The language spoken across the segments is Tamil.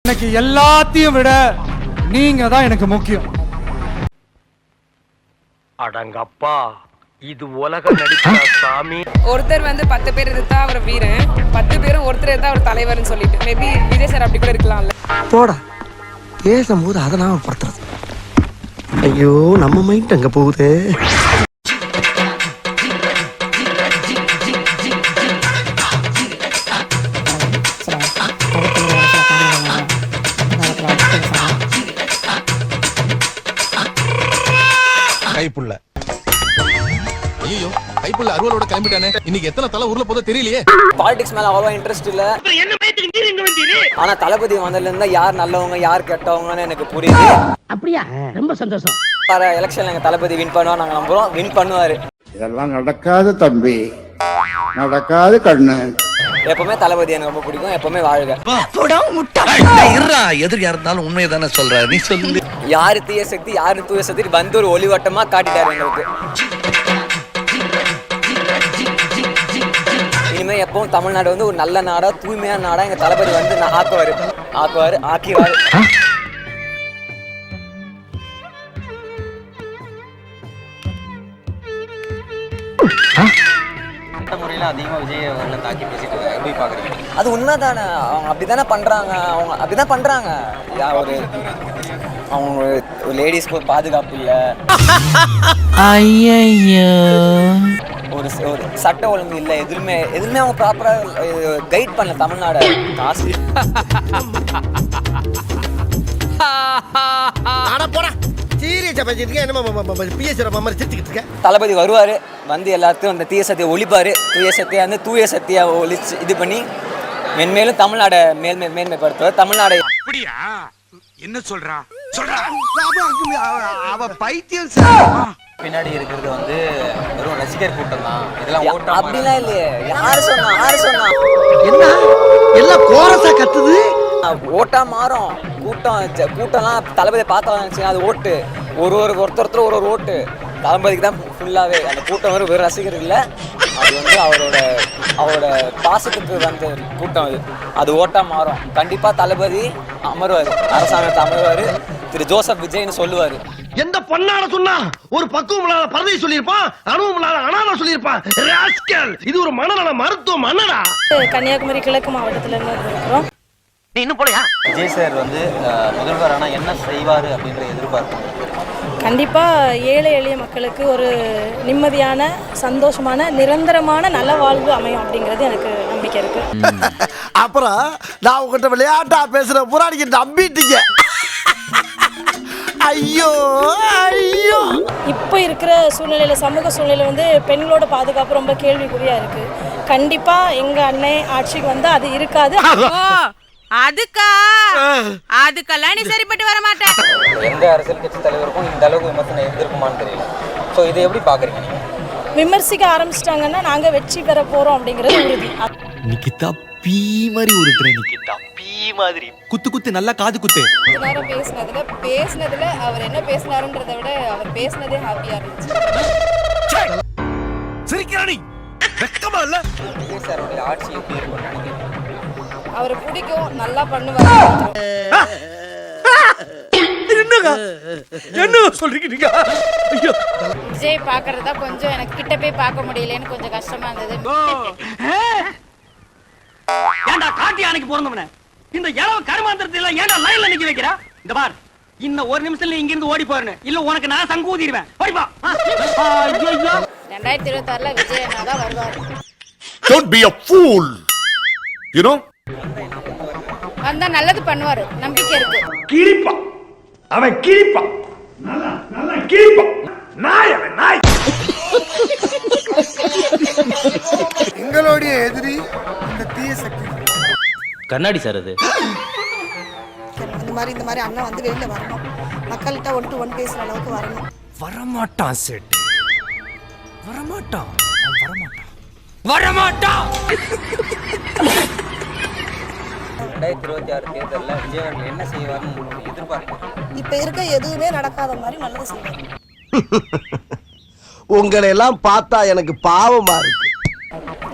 எனக்கு எல்லாத்தையும் விட நீங்க தான் எனக்கு முக்கியம். அடங்கப்பா, இது உலக நடிக்கிற சாமி. ஒருத்தர் வந்து 10 பேர் இருந்தா அவர் வீரன், 10 பேரும் ஒருத்தர் இருந்தா அவர் தலைவர்னு சொல்லிட்டு மேபி விஜய் சார் அப்படி கூட இருக்கலாம்ல. போடா பேசும்போது அதெல்லாம் படுத்துறது. ஐயோ நம்ம மைண்ட் அங்க போகுது. கைப்புள்ள ஐயோ கைப்புள்ள அருவலோட கிளம்பிட்டானே. இன்னைக்கு எத்தனை தலை ஊர்ல போதோ தெரியலையே. பாலிடிக்ஸ் மேல அவ்வளவா இன்ட்ரெஸ்ட் இல்ல. ஆனா தளபதி வந்ததுல இருந்தா யார் நல்லவங்க யார் கெட்டவங்கன்னு எனக்கு புரியுது. அப்படியா? ரொம்ப சந்தோஷம். வர எலெக்ஷன்ல எங்க தளபதி வின் பண்ணுவா, நாங்க நம்புறோம் வின் பண்ணுவாரு. இதெல்லாம் நடக்காது தம்பி, நடக்காது கண்ணு. எப்பவுமே தளபதி எனக்கு ரொம்ப பிடிக்கும். எப்பவுமே வாழ்க. எதிரியா இருந்தாலும் உண்மையை தானே சொல்ற, நீ சொல்லு. யாரு தீய சக்தி யாரு தூய சக்தி வந்து ஒரு ஒளிவட்டமா காட்டிட்டாரு எங்களுக்கு. இனிமே எப்பவும் தமிழ்நாடு வந்து ஒரு நல்ல நாடா தூய்மையான நாடா எங்க தளபதி வந்து ஆக்கிவாரு. முறையில அதிகமா விஜய் அவர்களை தாக்கி பேசிட்டு இருக்காங்க. எப்படி பாக்குறீங்க? அது உண்மைதானே. அவங்க அப்படிதானே பண்றாங்க. அவங்க லேடிஸ்க்கு ஒரு பாதுகாப்பு இல்ல, ஒரு சட்ட ஒழுங்கு இல்ல, எதுவுமே அவங்க ப்ராப்பரா கைட் பண்ணல தமிழ்நாடு. காசு தளபதி வருவாரு, வந்து எல்லாத்தையும் அந்த தீய சக்தியை ஒழிப்பாரு. தூய சக்தியை ஒழிச்சு இது பண்ணி மென்மேலும் தமிழ்நாடை மேன்மைப்படுத்துவார். தமிழ்நாடை அப்படியா? என்ன சொல்றா? அவ பைத்தியம். பின்னாடி இருக்கிறது வந்து வெறும் ரசிகர் கூட்டம் தான். இதெல்லாம் அப்படிலாம் இல்லையே. யாரு சொன்னா என்ன எல்லாம் கோரஸா கத்துது. ஓட்டா மாறும். கூட்டம்லாம் தளபதியை பார்த்தா அது ஓட்டு. ஒருத்தர் ஒரு ஓட்டு தளபதிக்கு தான் ஃபுல்லாவே. அந்த கூட்டம் வரும் வெறும் ரசிகர் இல்லை, அது வந்து அவரோட பாசத்துக்கு வந்த கூட்டம். அது ஓட்டா மாறும். கண்டிப்பா தளபதி அமர்வாரு, அரசாங்கத்தை அமர்வாரு. திரு ஜோசப் விஜய்னு சொல்லுவாரு. எந்த பொண்ணால சொன்னா ஒரு பக்குவம் இல்லாத பரதை சொல்லியிருப்பான், அனுபவம் இல்லாத அனாதை சொல்லியிருப்பான். இது ஒரு மனநல மருத்துவம் அண்ணடா. கன்னியாகுமரி கிழக்கு மாவட்டத்துல இருந்து இருக்கிறோம். நீ இன்னும் போலையா? விஜய் சார் வந்து முதல்வர் ஆனா என்ன செய்வாரு அப்படின்ற எதிர்பார்ப்பு. கண்டிப்பா ஏழை எளிய மக்களுக்கு ஒரு நிம்மதியான சந்தோஷமான நிரந்தரமான நல்ல வாழ்வு அமையும் அப்படிங்கிறது எனக்கு நம்பிக்கை இருக்கு. அப்புறம் நான் உங்ககிட்ட விளையாட்டா பேசுற புராணிக்கு நம்பிட்டீங்க. ஐயோ இப்போ இருக்கிற சூழ்நிலையில, சமூக சூழ்நிலையில வந்து பெண்களோட பாதுகாப்பு ரொம்ப கேள்விக்குறியா இருக்கு. கண்டிப்பா எங்க அன்னை ஆட்சிக்கு வந்து அது இருக்காது. அதுக்கெல்லாம் நீ சரிப்பட்டு வர மாட்டேன். எந்த அரசியல் கட்சி தலைவருக்கும் இந்த அளவுக்கு விமர்சனம் இருந்திருக்குமான்னு தெரியல. ஸோ இதை எப்படி பாக்குறீங்க நீங்க? விமர்சிக்க ஆரம்பிச்சிட்டாங்கன்னா நாங்க வெற்றி பெற போறோம் அப்படிங்கிறது உறுதி. நிக்கிதா பீ மாதிரி ஒரு நிக்கிதா பீ மாதிரி குத்து நல்லா காது குத்து. நேரம் பேசினதுல அவர் என்ன பேசினாருன்றதை விட அவர் பேசினதே ஹாப்பியா இருந்துச்சு. சிரிக்கிறானி வெக்கமா இல்ல? விஜய் சாரோட ஆட்சி எப்படி இருக்கும்னு நினைக்கிறீங்க? அவரை பிடிக்கும், நல்லா பண்ணுவாரு. என்ன சொல்றீங்க நீங்க? ஐயோ, விஜய் பாக்குறதா கொஞ்சம் எனக்கு கிட்ட போய் பார்க்க முடியலன்னு கொஞ்சம் கஷ்டமா இருந்தது. ஏண்டா காட்டி அன்னைக்கு பிறந்தவனே இந்த இளவ கருமாந்திரத்தை எல்லாம் ஏண்டா லைன்ல நிக்க வைக்கிறா? இந்த பார், இன்னும் ஒரு நிமிஷத்துல இங்க இருந்து ஓடி போறேன். இல்ல உனக்கு நான் சங்கு ஊதிடுவேன். ஓடிப்பா. 2026ல விஜய் அண்ணா தான் வருவாரு. Don't be a fool. You know? வந்தா நல்லது பண்ணுவாரு, நம்பிக்கை இருக்கு. அவன் கிழிப்பா. நல்லா கிழிப்பா. நாய். எங்களுடைய எதிரி இந்த தீய சக்தி. கண்ணாடி சார் அது. இந்த மாதிரி அண்ணா வந்து வெளியில வரணும், மக்கள்கிட்ட 1 to 1 பேசுற அளவுக்கு வரணும். வரமாட்டான் சேட்டு, வரமாட்டான். 2026 தேர்தலில் விஜய் அவர்கள் என்ன செய்வார்னு எதிர்பார்க்கிறேன். இப்ப இருக்க எதுவுமே நடக்காத மாதிரி நல்லது செய்வாங்க. உங்களை எல்லாம் பார்த்தா எனக்கு பாவமா இருக்கு.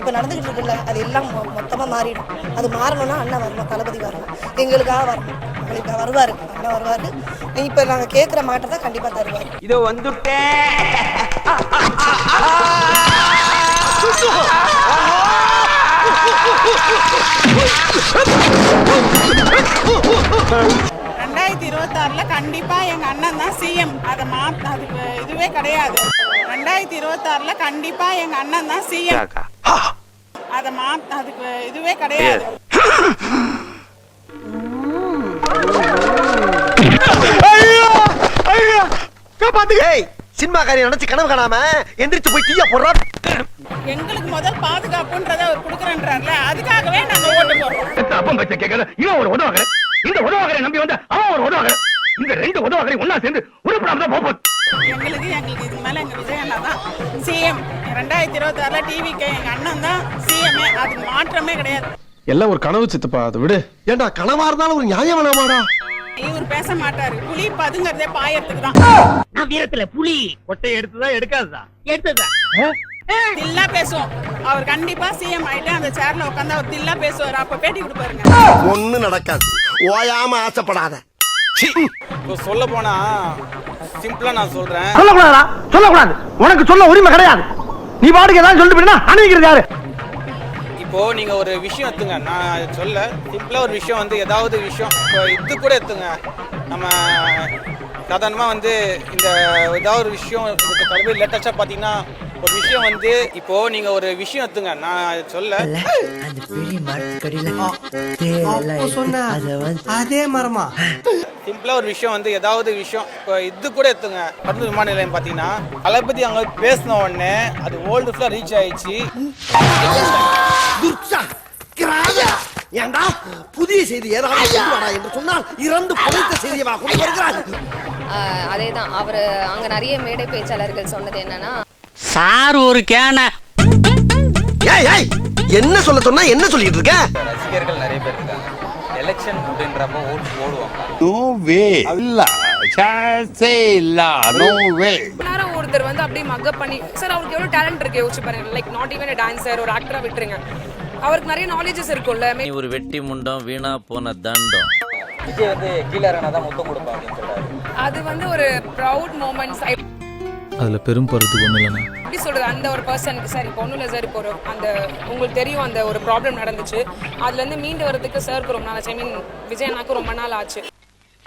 இப்போ நடந்துகிட்டு இருக்குல்ல அது எல்லாம் மொத்தமாக மாறிடும். அது மாறணும்னா அண்ணன் வரணும், தளபதி வரணும், எங்களுக்காக வரணும். எங்களுக்கு வருவார், அண்ணன் வருவார். இப்போ நாங்கள் கேட்குற மாற்றத்தை கண்டிப்பாக தருவார். இதோ வந்துட்டேன். ரெண்டாயிரத்தி 26 கண்டிப்பா எங்க அண்ணன் தான் சிஎம். அதை அதுக்கு இதுவே கிடையாது. 2026 கண்டிப்பா எங்க அண்ணன் தான் சிஎம். அதை அதுக்கு இதுவே கிடையாது. சினிமாக்காரி நினைச்சு கனவு காணாம எந்திரிச்சு போய் டீயா போடுறா. எங்களுக்கு முதல் பாதுகாப்புன்றதை அவர் கொடுக்குறேன்றார்ல, அதுக்காகவே நாங்க ஓட்டு போடுறோம். அப்பம் பச்சை கேட்கல இவன் ஒரு உதவாக இந்த உதவாகரை நம்பி வந்த அவன் ஒரு உதவாக இந்த ரெண்டு உதவாகரை ஒன்னா சேர்ந்து உருப்படாம தான் போகும். எங்களுக்கு இதுக்கு மேல எங்க விஜய் அண்ணா தான் சிஎம். 2026 டிவிக்கு எங்க அண்ணன் தான் சிஎம். அதுக்கு மாற்றமே கிடையாது. எல்லாம் ஒரு கனவு சித்தப்பா, அதை விடு. ஏண்டா கனவா இருந்தாலும் ஒரு நியாயம் வேணாமாடா? இவர் பேச மாட்டாரு. புலி பதுங்கறதே பாயறதுக்கு தான். வீரத்துல புலி கொட்டை எடுத்துதான் எடுக்காதுதான் எடுத்ததுதான் தில்லா பேசுவோம். அவர் கண்டிப்பா சிஎம் ஆயிட்டு அந்த சேர்ல உட்கார்ந்து அவர் தில்லா பேசுவார். அப்ப பேட்டி கொடுப்பாருங்க. ஒண்ணு நடக்காது. ஓயாம ஆசைப்படாத. சொல்ல போனா சிம்பிளா நான் சொல்றேன். சொல்லக்கூடாதா? சொல்லக்கூடாது. உனக்கு சொல்ல உரிமை கிடையாது. நீ பாட்டுக்கு ஏதாவது சொல்லிட்டு போயிட்டா அனுப்பிக்கிறது யாரு? இப்போ நீங்க ஒரு விஷயம் எடுத்துங்க, நான் சொல்ல சிம்பிளா ஒரு விஷயம் வந்து ஏதாவது விஷயம் இப்போ இது கூட எடுத்துங்க. நம்ம சாதாரணமா வந்து இந்த ஏதாவது ஒரு விஷயம் தளபதி லேட்டஸ்டா பாத்தீங்கன்னா ஒரு விஷயம் வந்து இப்போ நீங்க ஒரு விஷயம் எடுத்துங்க, நான் சொல்ல அதே மரமா சிம்பிளா ஒரு விஷயம் வந்து ஏதாவது விஷயம் இப்போ இது கூட எடுத்துங்க. கடலூர் விமான நிலையம் பாத்தீங்கன்னா தளபதி அங்க பேசின உடனே அது வேர்ல்டு ஃபுல்லா ரீச் ஆயிடுச்சு. ஏண்டா புதிய செய்தி ஏதாவது என்று சொன்னால் இறந்து பழைத்த செய்தியவா கொண்டு வருகிறார். அதேதான் அவர் அங்க நிறைய மேடை பேச்சாளர்கள் சொன்னது என்னன்னா, சார் ஒரு கேன என்ன சொல்ல சொன்னா என்ன சொல்லிட்டு இருக்க? ரசிகர்கள் நிறைய பேர் இருக்காங்க. எலெக்ஷன் அப்படின்றப்ப ஓட்டு போடுவாங்க. நோ வே இல்ல சான்ஸே இல்ல. No way. நேரம் ஒருத்தர் வந்து அப்படியே மக்கப் பண்ணி சார் அவருக்கு எவ்வளவு டேலண்ட் இருக்கு யோசிச்சு பாருங்க. Like not even a dancer, ஒரு ஆக்டரா விட்டுருங்க, அவருக்கு நிறைய நாலேஜஸ் இருக்கும்ல. ஒரு வெட்டி முண்டம் வீணா போன தண்டம். விஜய் வந்து கீழே இறங்கினா தான் முத்தம் கொடுப்பா அப்படின்னு சொல்றாரு. அது வந்து ஒரு ப்ரௌட் மூமெண்ட்ஸ். அதுல பெரும் பருத்துக்கு ஒண்ணு இல்லைண்ணா. எப்படி சொல்றது, அந்த ஒரு பர்சனுக்கு சார் இப்போ ஒன்றும் இல்லை சார், இப்போ ஒரு அந்த உங்களுக்கு தெரியும் அந்த ஒரு ப்ராப்ளம் நடந்துச்சு, அதுலேருந்து மீண்டு வரதுக்கு சாருக்கு ரொம்ப நாள் ஆச்சு. ஐ மீன் விஜய் அண்ணாக்கு ரொம்ப நாள் ஆச்சு.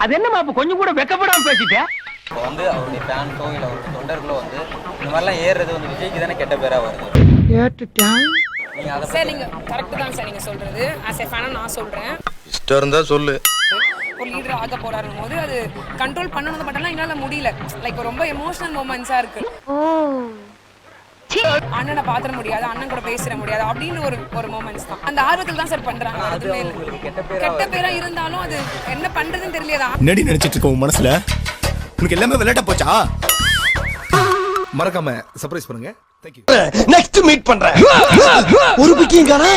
அது என்னமா அப்ப கொஞ்சம் கூட வெக்கப்படாம பேசிட்டேன். இப்போ வந்து அவருடைய ஃபேன்ஸோ இல்லை அவருடைய தொண்டர்களோ வந்து இந்த மாதிரிலாம் ஏறுறது வந்து விஜய்க்கு தானே கெட்ட பேரா வருது. சார் நீங்க கரெக்ட் தான் சார் நீங்க சொல்றது. ஆஸ் எ ஃபேனா நான் சொல்றேன், இஷ்டம் இருந்தா சொல்லு. ஒரு லீடர் ஆக போறாருன்னு போது அது கண்ட்ரோல் பண்ணணும் பட் என்னால முடியல. லைக் ரொம்ப எமோஷனல் மூமெண்ட்ஸா இருக்கு. அண்ணனை பாத்திர முடியாது, அண்ணன் கூட பேசிட முடியாது அப்படின்னு ஒரு மூமெண்ட்ஸ் தான். அந்த ஆர்வத்தில் தான் சார் பண்றாங்க. அதுமே கெட்ட பேரா இருந்தாலும் அது என்ன பண்றதுன்னு தெரியல. நடி நினைச்சிட்டு இருக்க உன் மனசுல உனக்கு எல்லாமே விளையாட்ட போச்சா? மறக்காம சர்ப்ரைஸ் பண்ணுங்க. Thank you. நெக்ஸ்ட் மீட் பண்றேன். ஒரு பிக்கிங் காணா